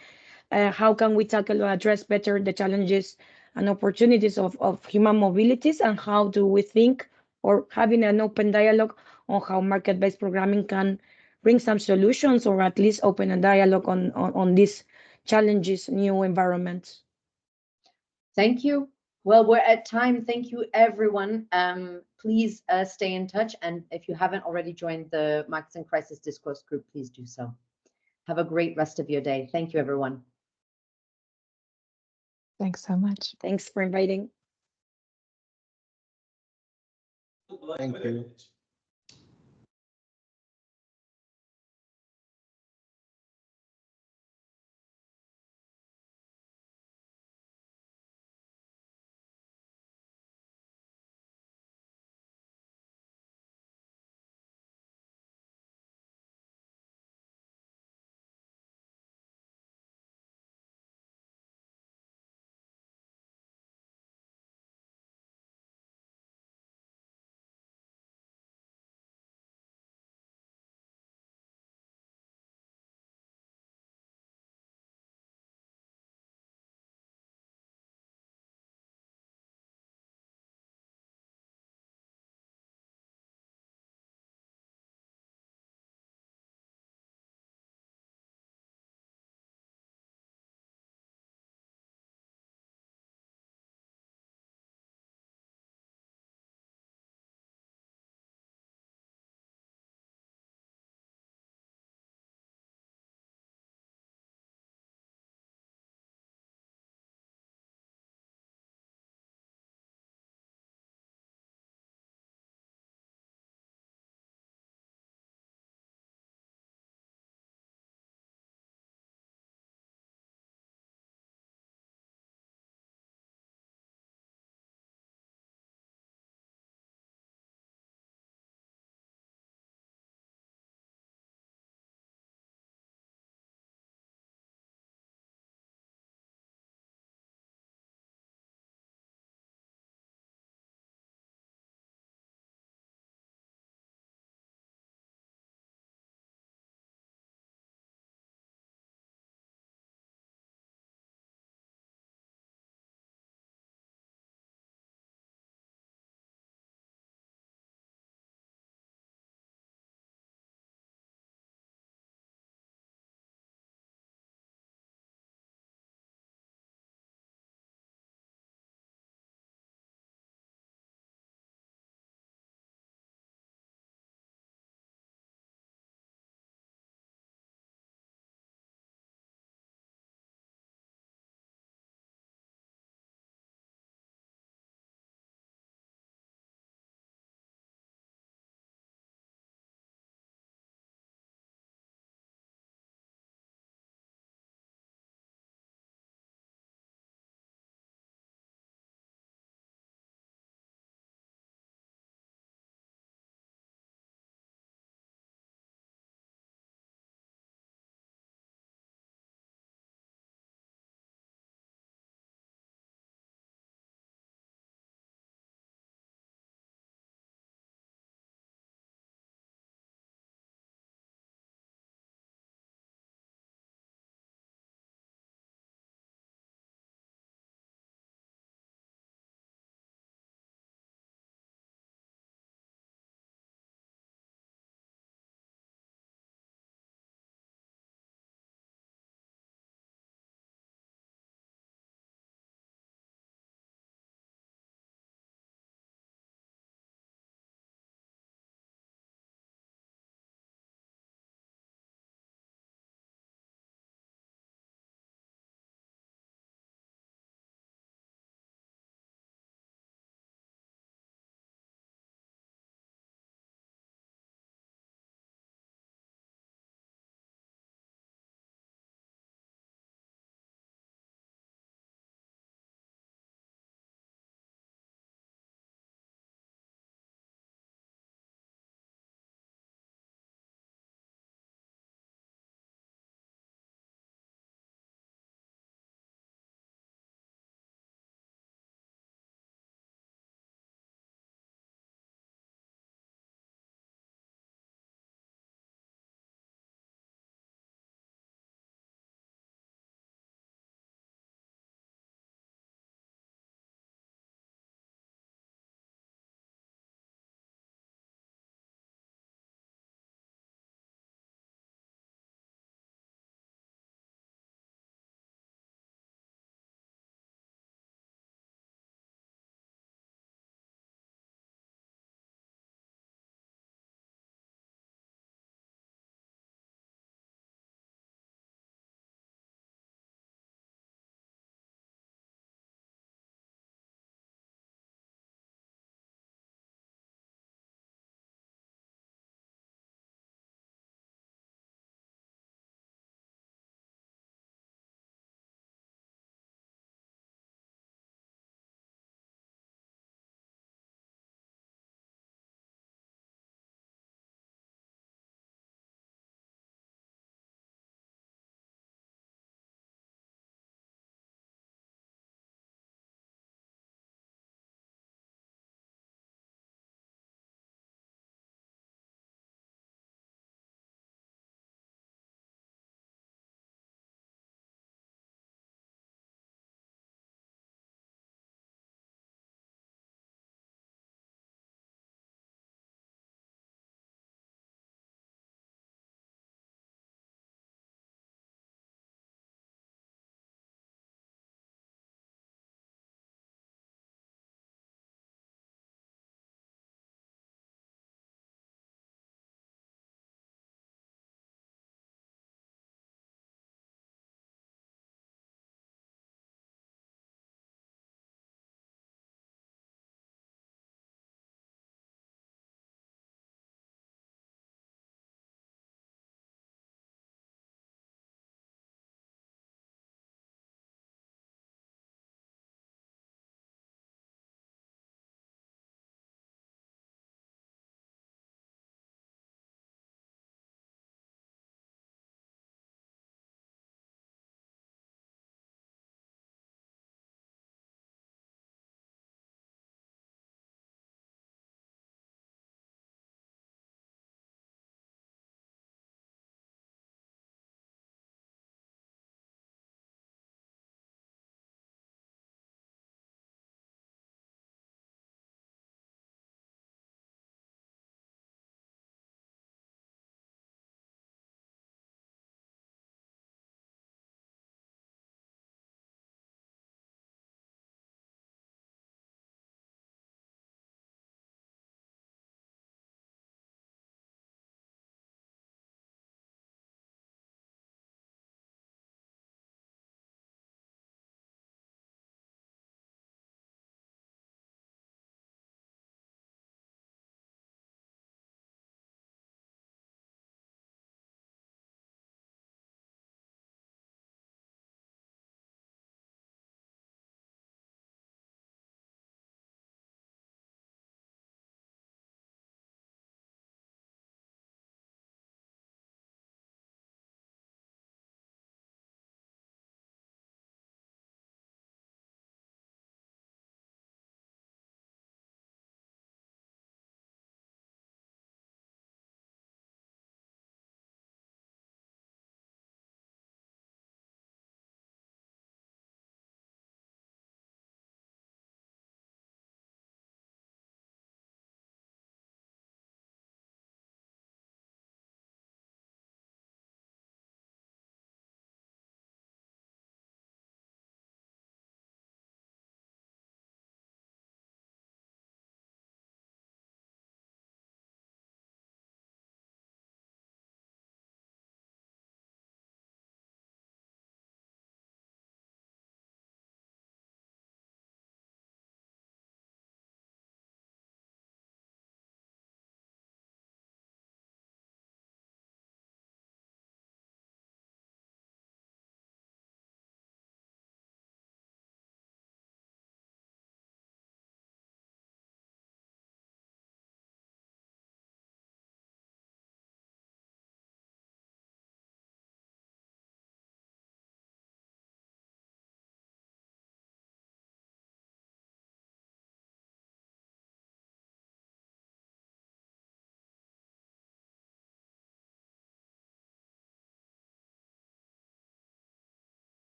how can we tackle or address better the challenges and opportunities of human mobilities, and how do we think, or having an open dialogue on how market-based programming can bring some solutions, or at least open a dialogue on these challenges, new environments.
Thank you. Well, we're at time. Thank you, everyone. Please stay in touch. And if you haven't already joined the Markets in Crisis Discourse group, please do so. Have a great rest of your day. Thank you, everyone.
Thanks so much.
Thanks for inviting.
Thank you.